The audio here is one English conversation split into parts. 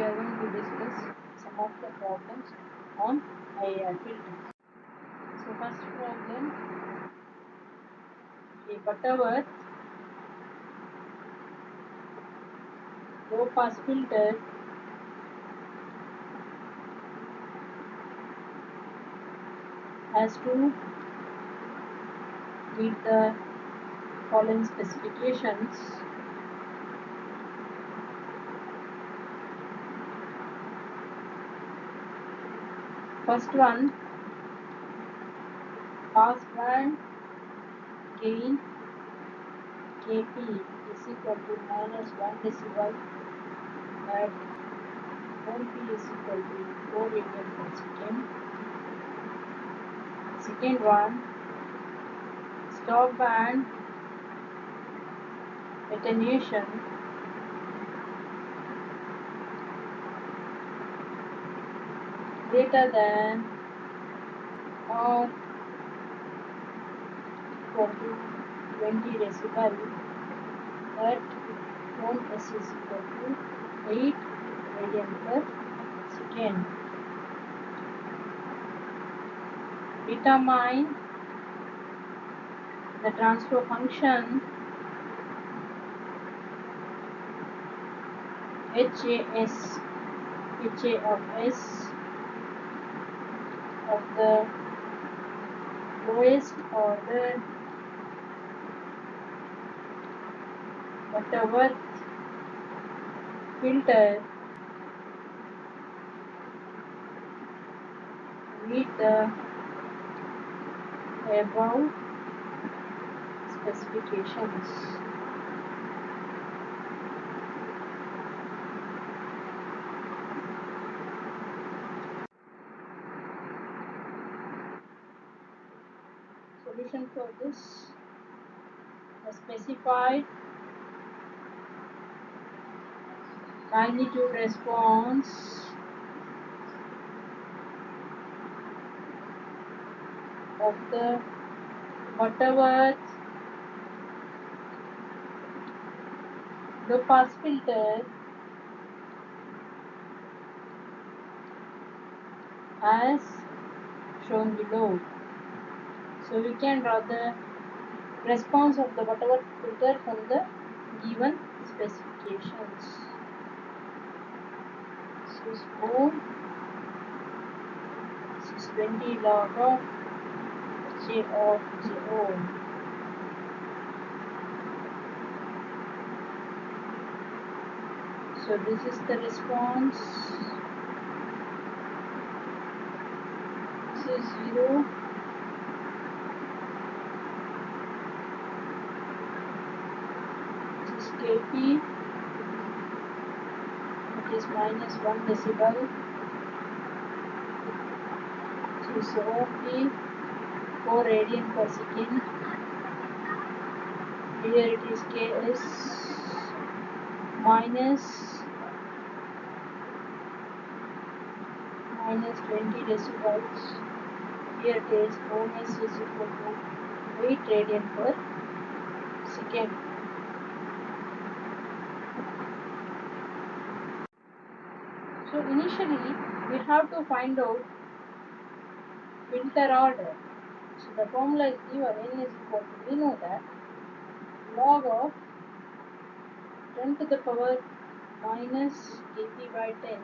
are going to discuss some of the problems on IIR filters. So first problem, a Butterworth low pass filter has to meet the following specifications. First one, pass band gain Kp is equal to -1 decibel at ohm P is equal to 4 radian per second. Second one, stop band attenuation greater than or equal to 20 decibel at ohm S is equal to 8 radian per second. Determine the transfer function HA of S of the lowest order Butterworth filter meet the above specifications. Solution for this: the specified magnitude response of the Butterworth low pass filter as shown below. So we can draw the response of the Butterworth filter from the given specifications. So ohm 620 log of J of J ohm. So this is the response. This is 0. This is Kp. It is -1 decibel. This is OP 4 radian per second. Here it is Ks minus 20 decibels. Here it is ohm S is equal to 8 radian per second. So initially we have to find out filter order. So the formula is given, n is equal to, we know that log of 10 to the power minus Kp by 10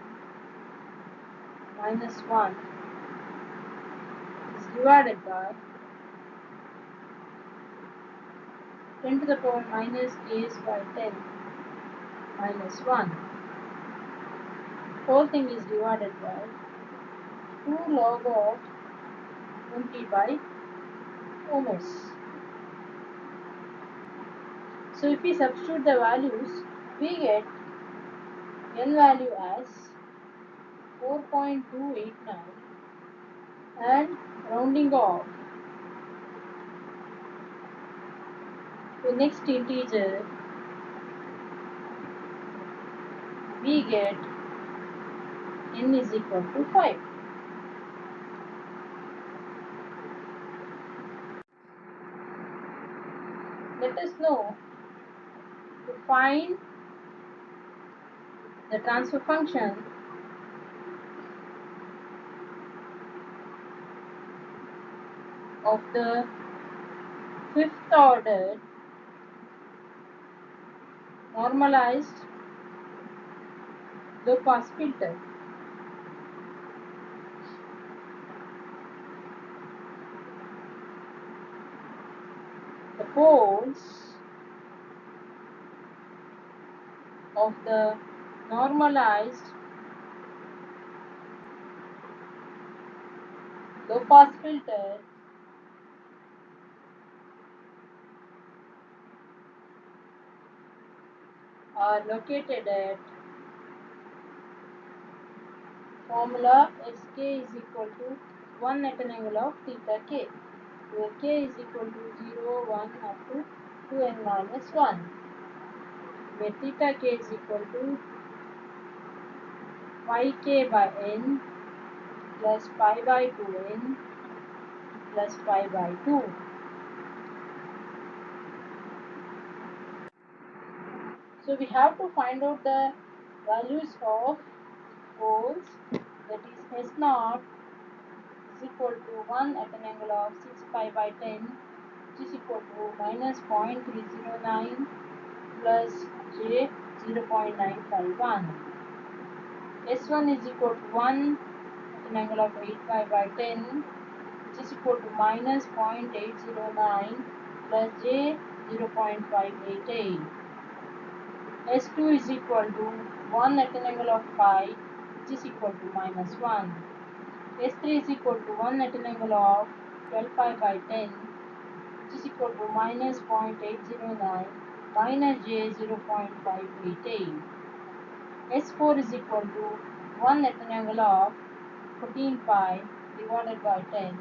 minus 1 is divided by 10 to the power minus Ks by 10 minus 1. Whole thing is divided by 2 log of ohm P by ohm S. So if we substitute the values, we get n value as 4.289 and rounding off to next integer, we get n is equal to 5. Let us know to find the transfer function of the fifth order normalized low pass filter. The poles of the normalized low pass filter are located at formula Sk is equal to 1 at an angle of theta k, where k is equal to 0, 1 up to 2n minus 1, where theta k is equal to pi k by n plus pi by 2n plus pi by 2. So we have to find out the values of poles, that is S0 is equal to 1 at an angle of 6 pi by 10, which is equal to minus 0.309 plus j 0.951. S1 is equal to 1 at an angle of 8 pi by 10, which is equal to minus 0.809 plus j 0.588. S2 is equal to 1 at an angle of pi, which is equal to minus 1. S3 is equal to 1 at an angle of 12 pi by 10, which is equal to minus 0.809 minus j 0.588. S4 is equal to 1 at an angle of 14 pi divided by 10,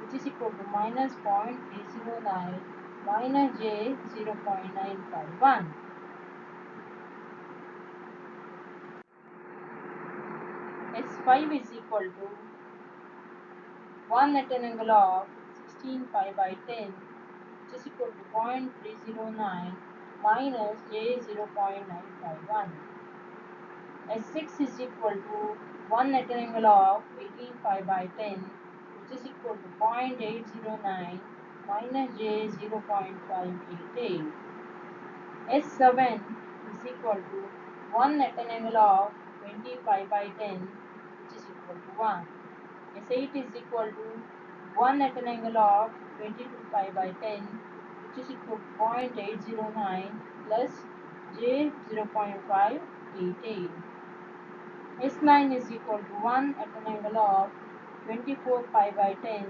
which is equal to minus 0.309 minus j 0.951. S5 is equal to 1 at an angle of 16 pi by 10, which is equal to 0.309 minus j 0.951. S6 is equal to 1 at an angle of 18 pi by 10, which is equal to 0.809 minus j 0.588. S7 is equal to 1 at an angle of 20 pi by 10, which is equal to 1. S8 is equal to 1 at an angle of 22 pi by 10, which is equal to 0.809 plus j 0.588. S9 is equal to 1 at an angle of 24 pi by 10,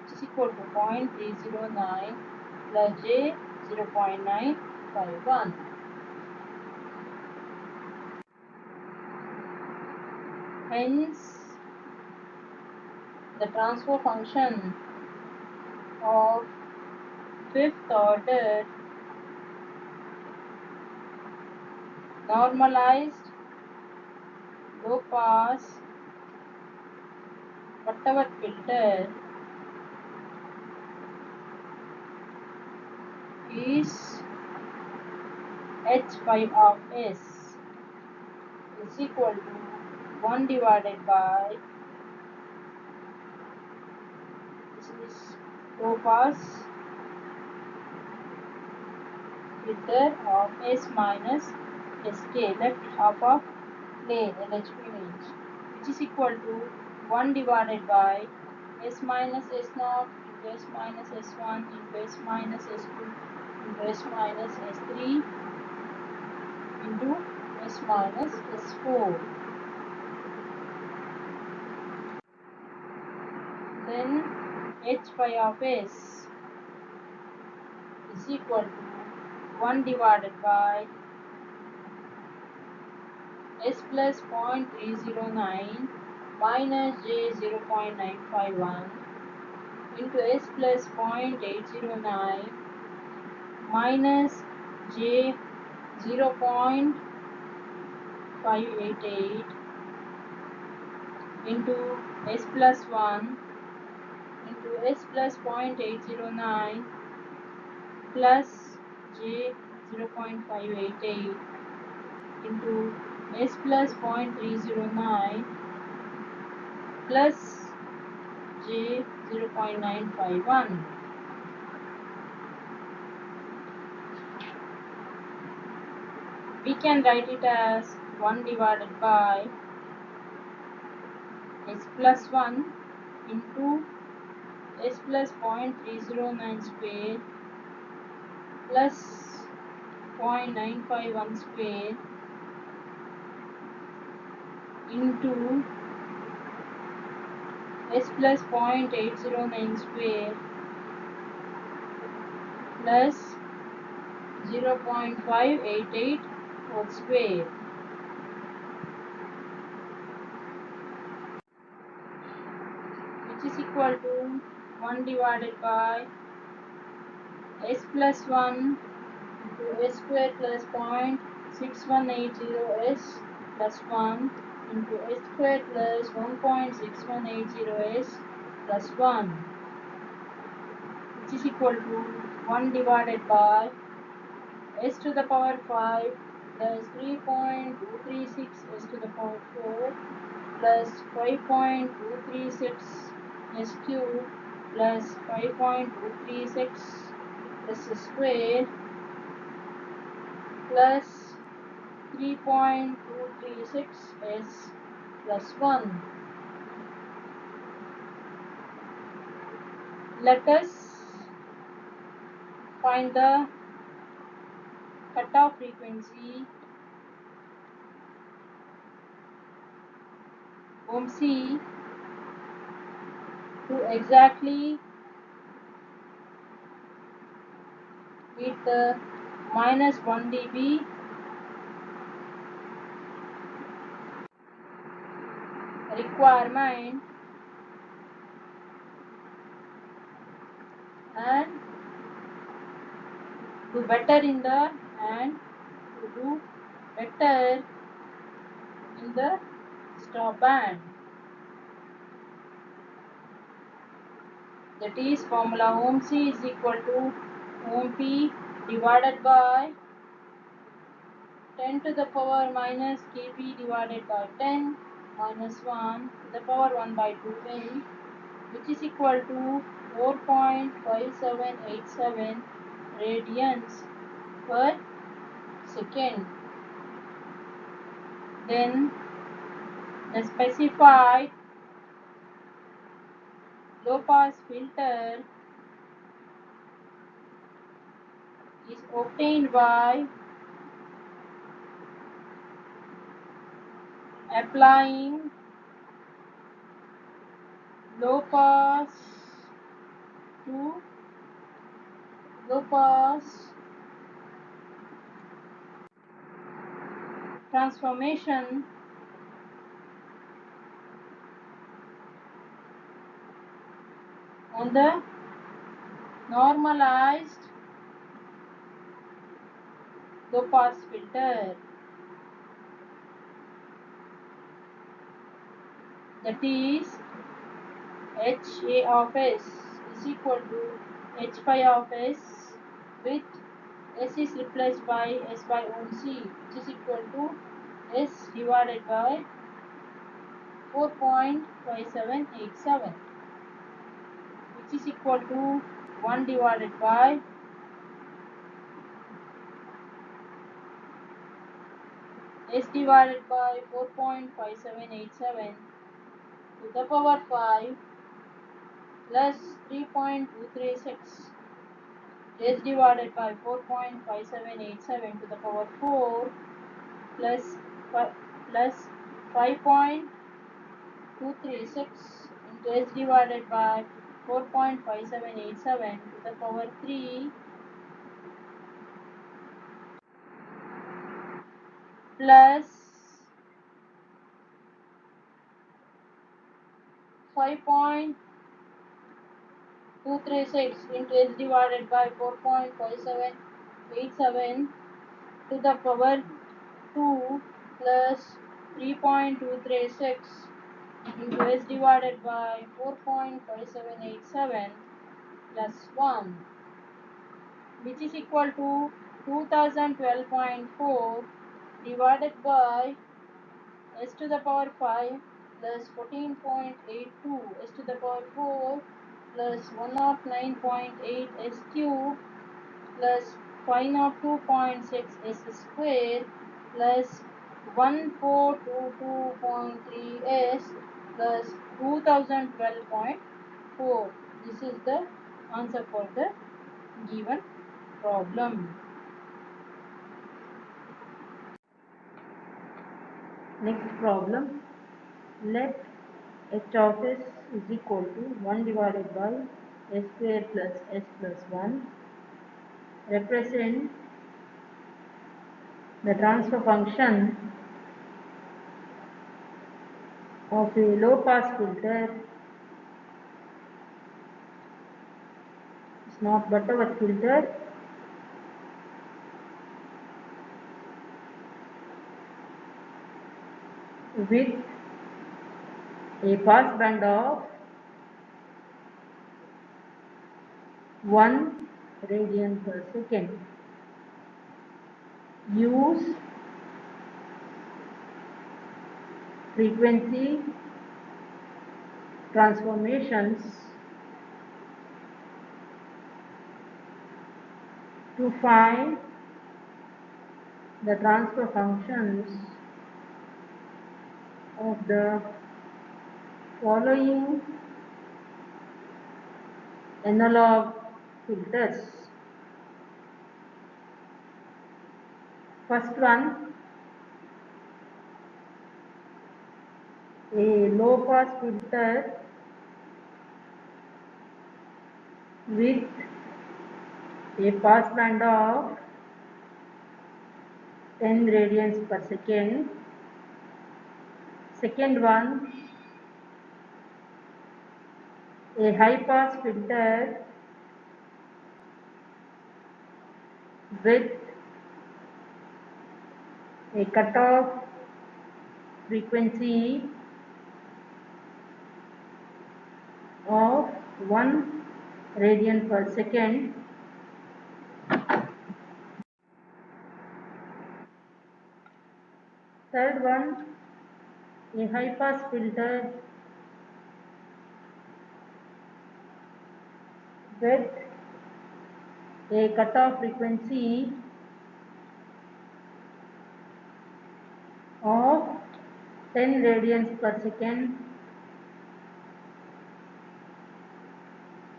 which is equal to 0.309 plus j 0.951. Hence, the transfer function of fifth order normalized low pass butterworth filter is h phi of s is equal to 1 divided by, this is low pass filter of s minus sk, left half of plane LHP range, which is equal to 1 divided by s minus s0 into s minus s1 into s minus s2 into s minus s3 into s minus s4. Then h phi of s is equal to 1 divided by s plus 0.309 minus j 0.951 into s plus 0.809 minus j 0.588 into s plus 1 into s plus 0.809 plus j 0.588 into s plus 0.309 plus j 0.951. We can write it as 1 divided by s plus 1 into s plus 0.309 square plus 0.951 square into s plus 0.809 square plus 0.588 whole square, which is equal to 1 divided by s plus 1 into s square plus 0.6180 s plus 1 into s square plus 1.6180 s plus 1, which is equal to 1 divided by s to the power 5 plus 3.236 s to the power 4 plus 5.236 s cube plus 5.236 s square plus 3.236 s plus 1. Let us find the cutoff frequency OMC to exactly meet the minus 1 dB requirement and do better in the and to do better in the stop band. That is formula OMC is equal to OMP divided by 10 to the power minus kb divided by 10 minus 1 to the power 1 by 2n, which is equal to 4.5787 radians per second. Then the specified low pass filter is obtained by applying low pass to low pass transformation on the normalized low pass filter, that is HA of S is equal to H pi of S with S is replaced by S by OMC, which is equal to S divided by 4.5787, which is equal to 1 divided by S divided by 4.5787 to the power 5 plus 3.236 S divided by 4.5787 to the power 4 plus 5.236 into S divided by 4.5787 to the power 3 plus 5.236 into S divided by 4.5787 to the power 2 plus 3.236 into S divided by 4.5787 plus 1, which is equal to 2012.4 divided by s to the power 5 plus 14.82 s to the power 4 plus 109.8 s cube plus 502.6 s square plus 1422.3 s plus 2012.4. This is the answer for the given problem. Next problem, let h of s is equal to 1 divided by s square plus s plus 1 represent the transfer function of a low pass filter is not Butterworth filter with a pass band of 1 radian per second. Use frequency transformations to find the transfer functions of the following analog filters. First one, a low pass filter with a pass band of 10 radians per second. Second one, a high pass filter with a cutoff frequency of 1 radian per second. Third one, a high pass filter with a cutoff frequency of 10 radians per second.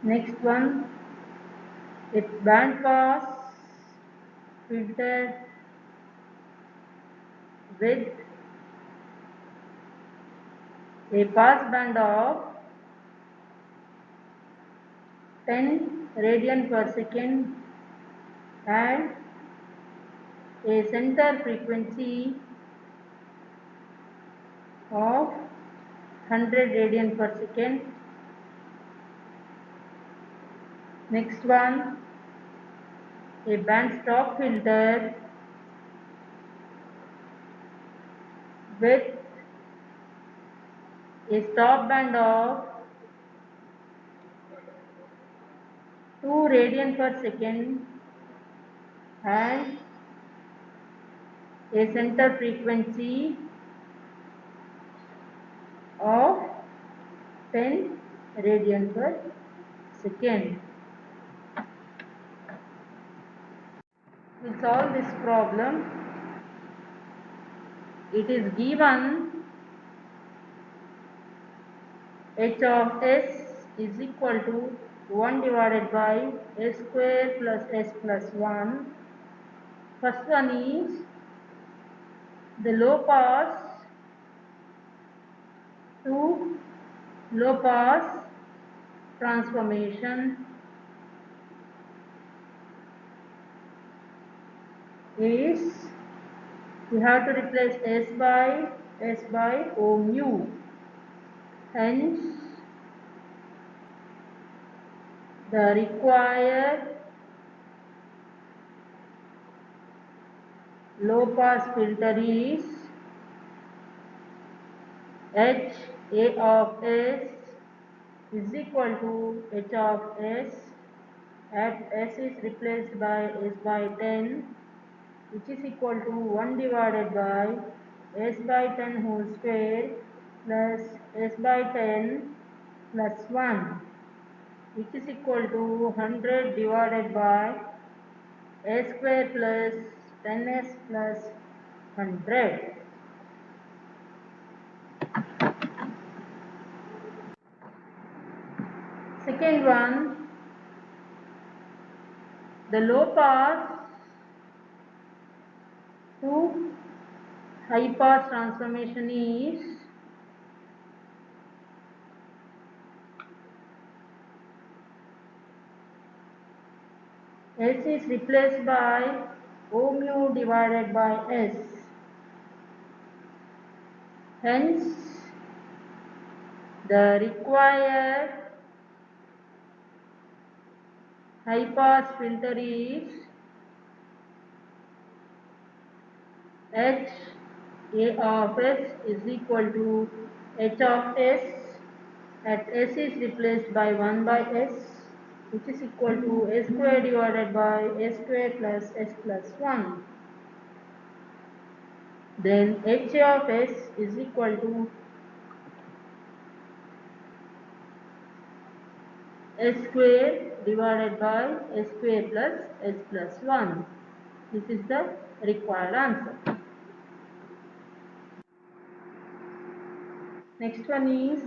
Next one, a band pass filter with a pass band of 10 radian per second and a center frequency of 100 radian per second. Next one, a band stop filter with a stop band of 2 radian per second and a center frequency of 10 radian per second. To solve this problem, it is given h of s is equal to 1 divided by s square plus s plus 1. First one is the low pass to low pass transformation is, we have to replace s by o mu. Hence, the required low pass filter is h a of s is equal to h of s at s is replaced by s by 10, which is equal to 1 divided by s by 10 whole square plus s by 10 plus 1, which is equal to 100 divided by s square plus 10s plus 100. Second one, the low pass to high pass transformation is S is replaced by O mu divided by S. Hence, the required high pass filter is H A of S is equal to H of S at S is replaced by 1 by S, which is equal to S square divided by S square plus S plus 1. Then H of S is equal to S square divided by S square plus S plus 1. This is the required answer. Next one is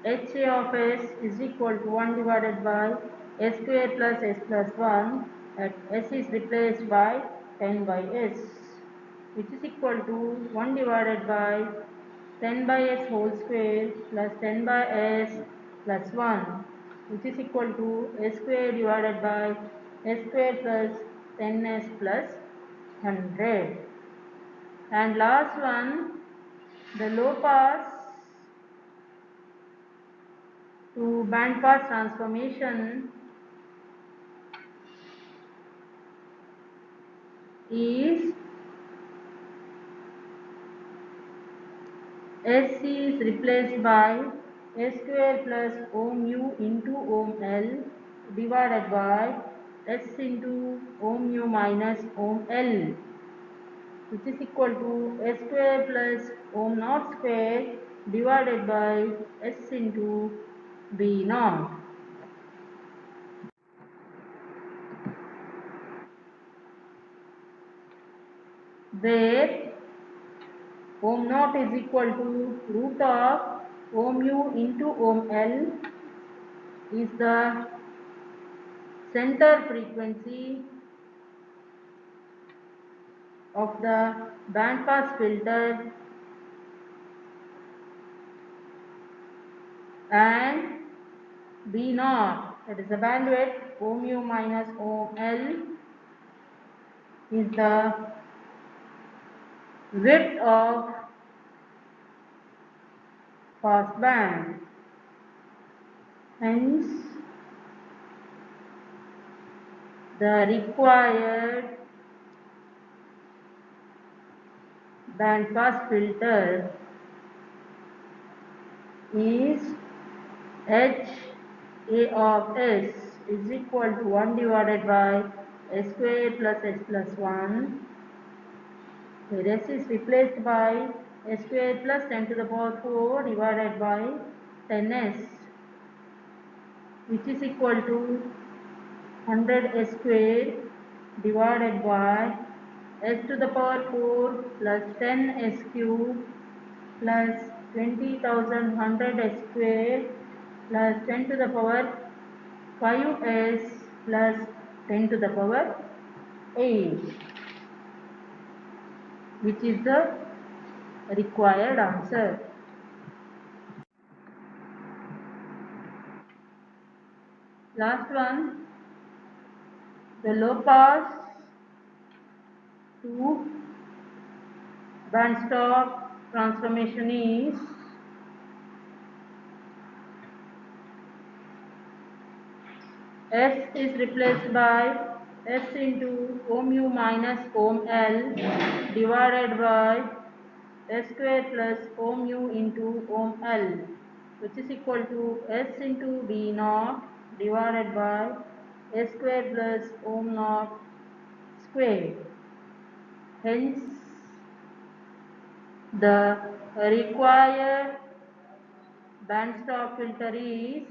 HA of S is equal to 1 divided by S square plus S plus 1 at S is replaced by 10 by S, which is equal to 1 divided by 10 by S whole square plus 10 by S plus 1, which is equal to S square divided by S square plus 10S plus 100. And last one, the low pass to band pass transformation is S is replaced by S square plus O mu into ohm L divided by S into O mu minus ohm L, which is equal to S square plus ohm naught square divided by S into B naught, where ohm naught is equal to root of ohm mu into ohm L is the center frequency of the band pass filter, and B naught, that is the bandwidth ohm mu minus ohm L, is the width of pass band. Hence, the required band pass filter is H A of S is equal to 1 divided by S square plus S plus 1, where S is replaced by S square plus 10 to the power 4 divided by 10S, which is equal to 100 S square divided by S to the power 4 plus 10 S cube plus 20,100 S square plus 10 to the power 5s plus 10 to the power 8, which is the required answer. Last one, the low pass to band stop transformation is S is replaced by S into ohm mu minus ohm L divided by S square plus ohm mu into ohm L, which is equal to S into B naught divided by S square plus ohm naught square. Hence, The required bandstop filter is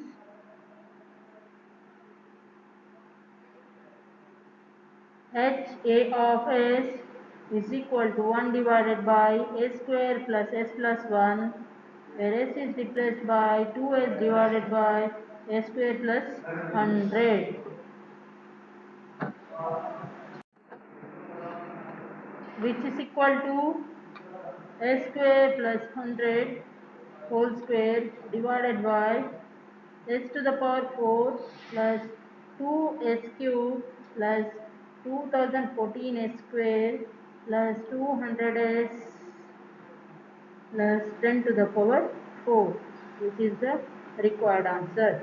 HA of S is equal to 1 divided by S square plus S plus 1, where S is replaced by 2S divided by S square plus 100, which is equal to S square plus 100 whole square divided by S to the power 4 plus 2S cube plus 2014 S square plus 200S plus 10 to the power 4, which is the required answer.